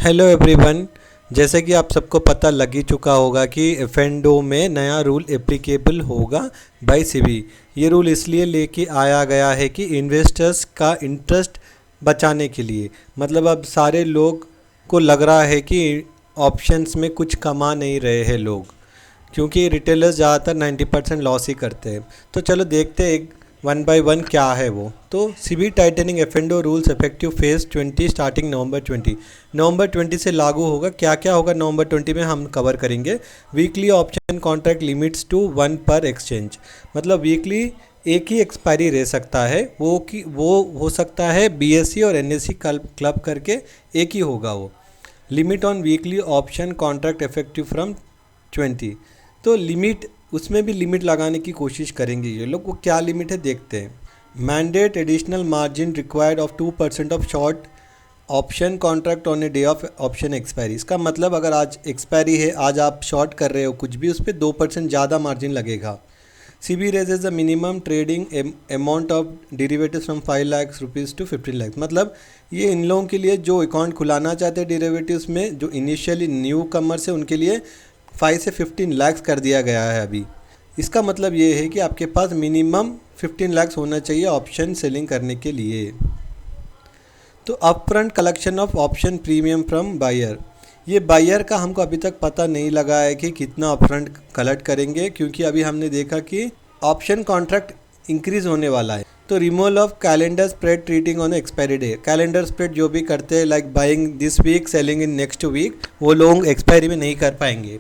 Hello everyone. जैसे कि आप सबको पता लग ही चुका होगा कि एफएनडो में नया रूल एप्लीकेबल होगा बाय सेबी। ये रूल इसलिए लेके आया गया है कि इन्वेस्टर्स का इंटरेस्ट बचाने के लिए। मतलब अब सारे लोग को लग रहा है कि ऑप्शंस में कुछ कमा नहीं रहे हैं लोग, क्योंकि रिटेलर्स ज़्यादातर 90% लॉस ही करते हैं। तो चलो देखते हैं एक वन बाय वन क्या है वो। तो सीबी टाइटनिंग एफएनडो rules effective phase 20 starting November 20 से लागू होगा। क्या क्या होगा नवंबर 20 में हम कवर करेंगे। Weekly option contract limits to 1 पर एक्सचेंज। मतलब वीकली एक ही एक्सपायरी रह सकता है वो हो सकता है बीएससी और एनएससी क्लब करके एक ही होगा वो। Limit on weekly option contract effective from 20। तो लिमिट, उसमें भी लिमिट लगाने की कोशिश करेंगे ये लोग। वो क्या लिमिट है देखते हैं। Mandate additional margin required of 2% of short option contract on a day of option expiry. इसका मतलब अगर आज एक्सपायरी है, आज आप शॉर्ट कर रहे हो कुछ भी, उस पर 2% ज़्यादा मार्जिन लगेगा। SEBI raises the minimum trading amount of derivative from 5 lakh rupees to 15 lakh. मतलब ये इन लोगों के लिए जो अकाउंट खुलाना चाहते हैं डेरिवेटिव्स में, जो इनिशियली न्यू कमर्स है, उनके लिए 5 से 15 लाख कर दिया गया है अभी। इसका मतलब ये है कि आपके पास मिनिमम 15 लाख होना चाहिए ऑप्शन सेलिंग करने के लिए। तो upfront collection of option premium from buyer. ये बायर का हमको अभी तक पता नहीं लगा है कि कितना अपफ्रंट कलेक्ट करेंगे, क्योंकि अभी हमने देखा कि ऑप्शन कॉन्ट्रैक्ट इंक्रीज होने वाला है। तो removal of calendar spread treating on expiry day. Calendar spread जो भी करते हैं, like buying this week selling in next week, वो लोग एक्सपायरी में नहीं कर पाएंगे।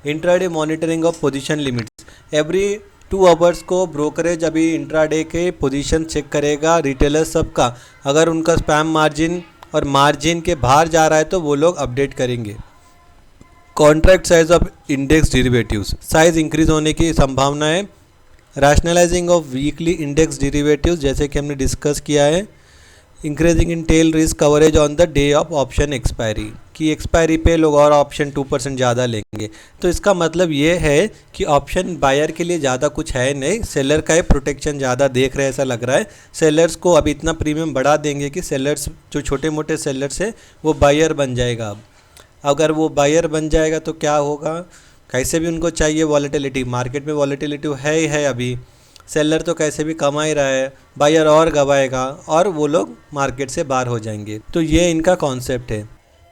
Intraday monitoring of position limits. Every 2 hours को ब्रोकरेज अभी इंट्राडे के पोजीशन चेक करेगा रिटेलर्स सबका। अगर उनका स्पैम मार्जिन और मार्जिन के बाहर जा रहा है तो वो लोग अपडेट करेंगे। Contract size of index derivatives, size increase होने की संभावना है। Rationalising of weekly index derivatives, जैसे कि हमने डिस्कस किया है। Increasing in tail risk coverage on the day of option expiry, कि एक्सपायरी पे लोग और ऑप्शन 2% ज़्यादा लेंगे। तो इसका मतलब ये है कि ऑप्शन बायर के लिए ज़्यादा कुछ है नहीं, सेलर का ही प्रोटेक्शन ज़्यादा देख रहे हैं ऐसा लग रहा है। सेलर्स को अब इतना प्रीमियम बढ़ा देंगे कि सेलर्स जो छोटे मोटे सेलर्स है वो बायर बन जाएगा। अब अगर वो बायर बन जाएगा तो क्या होगा, कैसे भी उनको चाहिए वॉलेटिलिटी, मार्केट में वॉलेटिलिटी है ही है अभी। सेलर तो कैसे भी कमा ही रहा है, बायर और गवाएगा और वो लोग मार्केट से बाहर हो जाएंगे। तो ये इनका कॉन्सेप्ट है।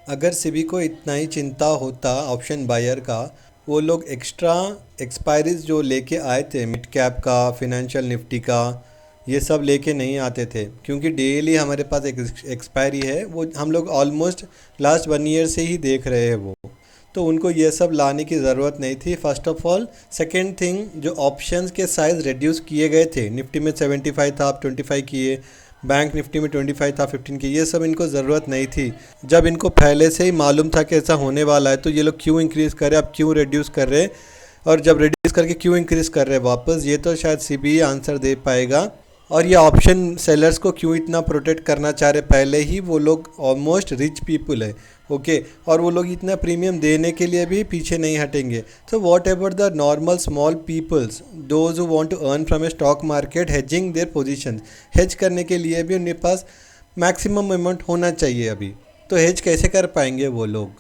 अगर सेबी को इतना ही चिंता होता ऑप्शन बायर का, वो लोग एक्स्ट्रा एक्सपायरीज जो लेके आए थे मिड कैप का, फिनेंशियल निफ्टी का, ये सब लेके नहीं आते थे। क्योंकि डेली हमारे पास एक एक्सपायरी है, वो हम लोग ऑलमोस्ट लास्ट 1 ईयर से ही देख रहे हैं वो। तो उनको ये सब लाने की ज़रूरत नहीं थी first of all. Second thing, जो ऑप्शंस के साइज़ रिड्यूस किए गए थे, निफ्टी में 75 था, आप 25 किए, बैंक निफ्टी में 25 था, 15 किए, ये सब इनको ज़रूरत नहीं थी। जब इनको पहले से ही मालूम था कि ऐसा होने वाला है, तो ये लोग क्यों इंक्रीज़ कर रहे हैं, अब क्यों रिड्यूस कर रहे हैं, और जब रिड्यूस करके क्यों इंक्रीज़ कर रहे हैं वापस, ये तो शायद सीबी आंसर दे पाएगा। और ये ऑप्शन सेलर्स को क्यों इतना प्रोटेक्ट करना चाह रहे, पहले ही वो लोग ऑलमोस्ट रिच पीपल है, ओके, और वो लोग इतना प्रीमियम देने के लिए भी पीछे नहीं हटेंगे। तो whatever the normal small peoples, those who want to earn from a stock market, hedging their position, hedge करने के लिए भी उनके पास मैक्सिमम अमाउंट होना चाहिए अभी। तो हेज कैसे कर पाएंगे वो लोग।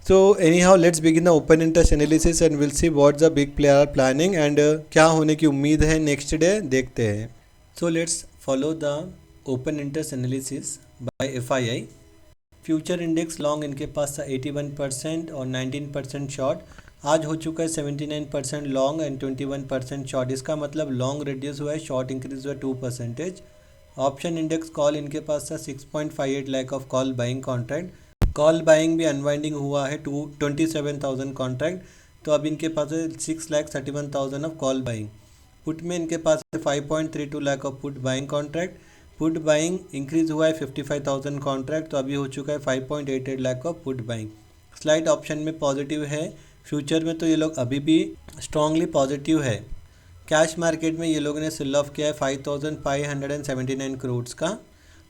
So anyhow let's begin the open interest analysis and will see what the big player are planning and क्या होने की उम्मीद है नेक्स्ट डे, देखते हैं। So let's follow the open interest analysis by FII. Future index long इनके पास था 81% और 19% शॉर्ट। आज हो चुका है 79% लॉन्ग एंड 21% शॉर्ट। इसका मतलब लॉन्ग रिड्यूस हुआ है, शॉर्ट इंक्रीज हुआ है 2%। ऑप्शन इंडेक्स कॉल इनके पास था 6.58 lakh of call buying contract. Call buying भी अनवाइंडिंग हुआ है 27,000 कॉन्ट्रैक्ट। तो अब इनके पास है 6,31,000 ऑफ कॉल बाइंग। पुट में इनके पास 5.32 lakh of put buying contract. Put buying increase हुआ है 55,000 कॉन्ट्रैक्ट, तो अभी हो चुका है 5.88 lakh of put buying. Slide option में पॉजिटिव है, फ्यूचर में तो ये लोग अभी भी स्ट्रांगली पॉजिटिव है। कैश मार्केट में ये लोगों ने सेल ऑफ किया है 5,579 करोड़ का।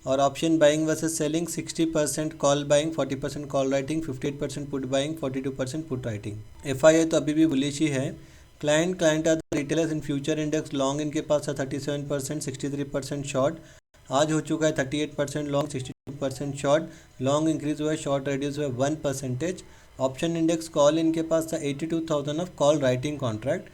और option buying versus selling 60% call buying, 40% call writing, 58% put buying, 42% put writing. FII तो अभी भी बुलिश ही है। Client are the retailers in future index long इनके पास है 37%, 63% शॉर्ट। आज हो चुका है 38% लॉन्ग, 62% शॉर्ट। लॉन्ग इंक्रीज हुआ है, शॉर्ट रिड्यूस हुआ है 1%। ऑप्शन इंडेक्स कॉल इनके पास था 82,000 of call writing contract.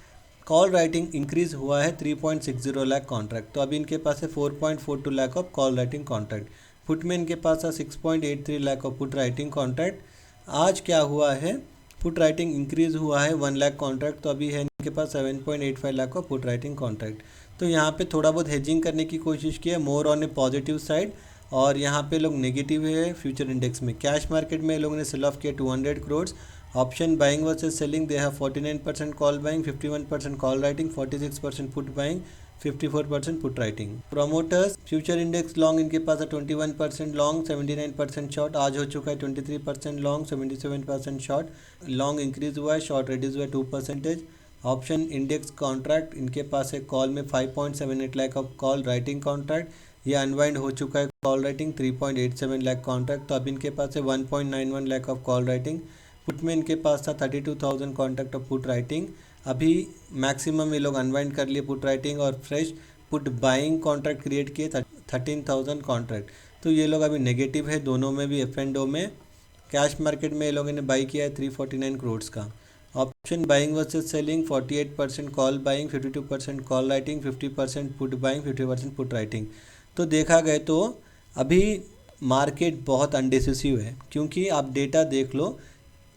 Call writing increase हुआ है 3.60 लाख कॉन्ट्रैक्ट, तो अभी इनके पास है 4.42 lakh of call writing contract. Put में इनके पास था 6.83 lakh of put writing contract. आज क्या हुआ है, पुट राइटिंग इंक्रीज हुआ है 1 लाख कॉन्ट्रैक्ट, तो अभी है इनके पास 7.85 lakh of put writing contract. तो यहाँ पे थोड़ा बहुत हेजिंग करने की कोशिश की है, more on A positive side, और यहाँ पे लोग नेगेटिव है फ्यूचर इंडेक्स में। कैश मार्केट में लोगों ने सेल ऑफ किया 200 crore. Option buying versus selling, they have 49% call buying, 51% call writing, 46% put buying, 54% put writing. Promoters future index long इनके पास है 21% लॉन्ग, 79% शॉर्ट। आज हो चुका है 23% लॉन्ग, 77% शॉर्ट। लॉन्ग इंक्रीज हुआ है, शॉर्ट रिड्यूस हुआ है 2%। ऑप्शन इंडेक्स कॉन्ट्रैक्ट इनके पास है कॉल में 5.78 lakh of call writing contract, ये अनवाइंड हो चुका है कॉल राइटिंग 3.87 लाख कॉन्ट्रैक्ट, तो अब इनके पास है 1.91 lakh of call writing. Put में इनके पास था 32,000 कॉन्ट्रैक्ट ऑफ पुट राइटिंग, अभी मैक्सिमम ये लोग अनवाइंड कर लिए पुट राइटिंग, और fresh put buying contract create किए 13,000 कॉन्ट्रैक्ट। तो ये लोग अभी नेगेटिव है दोनों में भी, एफ एंड ओ में। कैश मार्केट में ये लोगों ने बाई किया है 349 करोड़ का। Option buying versus selling, 48% call buying, 52% call writing, 50% put buying, 50% put writing. तो देखा गया तो अभी मार्केट बहुत अनडिसिसिव है, क्योंकि आप डेटा देख लो,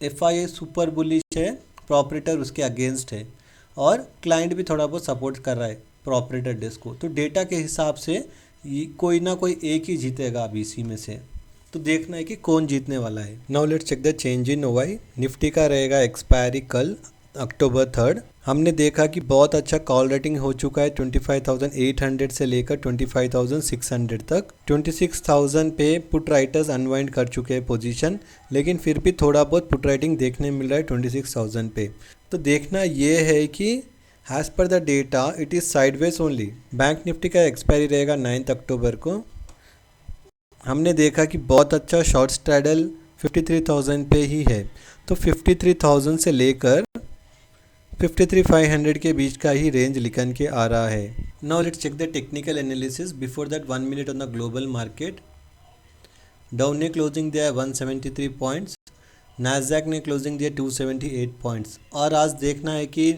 FII सुपर बुलिश है, प्रॉपरेटर उसके अगेंस्ट है, और क्लाइंट भी थोड़ा बहुत सपोर्ट कर रहा है प्रॉपरेटर डेस्क को। तो डेटा के हिसाब से कोई ना कोई एक ही जीतेगा अभी इसी में से, तो देखना है कि कौन जीतने वाला है। Now let's check the change in OI। Nifty का रहेगा एक्सपायरी कल अक्टूबर 3। हमने देखा कि बहुत अच्छा कॉल रेटिंग हो चुका है 25,800 से लेकर 25,600 तक। 26,000 पे पुट राइटर्स अनवाइंड कर चुके हैं पोजीशन, लेकिन फिर भी थोड़ा बहुत पुट राइटिंग देखने मिल रहा है 26,000 पे। तो देखना ये है कि as per the data it is sideways only. Bank Nifty का एक्सपायरी रहेगा 9 अक्टूबर को। हमने देखा कि बहुत अच्छा शॉर्ट स्ट्रैडल 53,000 पे ही है, तो 53,000 से लेकर 53,500 के बीच का ही रेंज निकल के आ रहा है। Now let's check the technical analysis. Before that 1 minute on the global market. Dow ने क्लोजिंग दिया है 173 पॉइंट्स, नैस्डैक ने क्लोजिंग दिया 278 पॉइंट्स। और आज देखना है कि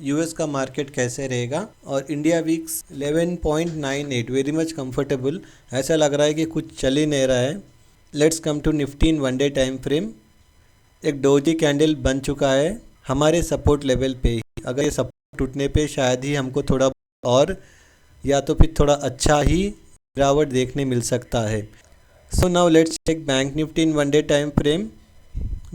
यूएस का मार्केट कैसे रहेगा। और India weeks 11.98, very much comfortable, ऐसा लग रहा है कि कुछ चल ही नहीं रहा है। Let's come to Nifty in 1 day time frame. एक डोजी कैंडल बन चुका है हमारे सपोर्ट लेवल पे ही, अगर ये सपोर्ट टूटने पे शायद ही हमको थोड़ा और या तो फिर थोड़ा अच्छा ही गिरावट देखने मिल सकता है। So now let's cheque bank Nifty in 1 day time frame.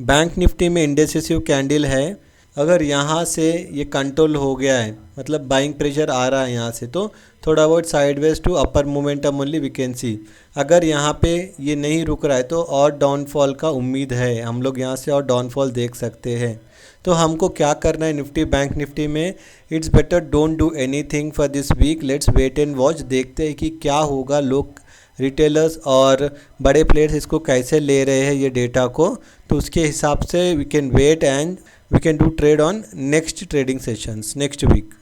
Bank Nifty में इंडेसिसिव कैंडल है, अगर यहाँ से ये कंट्रोल हो गया है, मतलब बाइंग प्रेशर आ रहा है यहाँ से, तो थोड़ा बहुत sideways to upper momentum only we can see. अगर यहाँ पे ये नहीं रुक रहा है तो और डाउनफॉल का उम्मीद है, हम लोग यहाँ से और डाउनफॉल देख सकते हैं। तो हमको क्या करना है निफ्टी बैंक निफ्टी में, it's better don't do anything for this week, let's wait and watch. देखते हैं कि क्या होगा, लोग रिटेलर्स और बड़े प्लेयर्स इसको कैसे ले रहे हैं ये डेटा को, तो उसके हिसाब से we can wait and we can do trade on next trading sessions next week.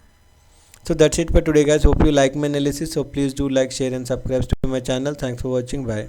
So that's it for today guys, hope you like my analysis, so please do like, share and subscribe to my channel. Thanks for watching, bye.